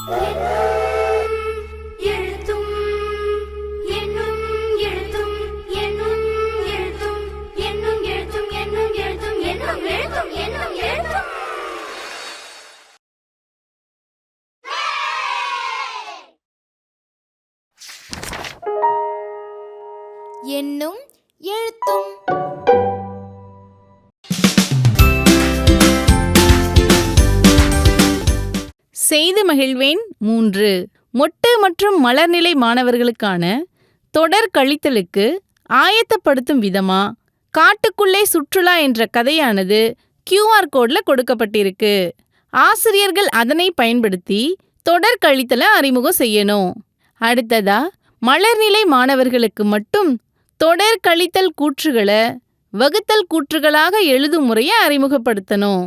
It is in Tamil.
எழுத்தும் என்னும் எழுத்தும் என்னும் எழுத்தும் என்னும் எழுத்தும் என்னும் எழுத்தும் என்னும் எழுத்தும் என்னும் எழுத்தும். என்னும் எழுத்தும். செய்து மகிழ்வேன் 3. மொட்டு மற்றும் மலர்நிலை மாணவர்களுக்கான தொடர் கழித்தலுக்கு ஆயத்தப்படுத்தும் விதமா காட்டுக்குள்ளே சுற்றுலா என்ற கதையானது QR கோட்ல கொடுக்கப்பட்டிருக்கு. ஆசிரியர்கள் அதனை பயன்படுத்தி தொடர் கழித்தலை அறிமுகம் செய்யணும். அடுத்ததா மலர்நிலை மாணவர்களுக்கு மட்டும் தொடர் கழித்தல் கூற்றுகளை வகுத்தல் கூற்றுகளாக எழுதும் முறையை அறிமுகப்படுத்தணும்.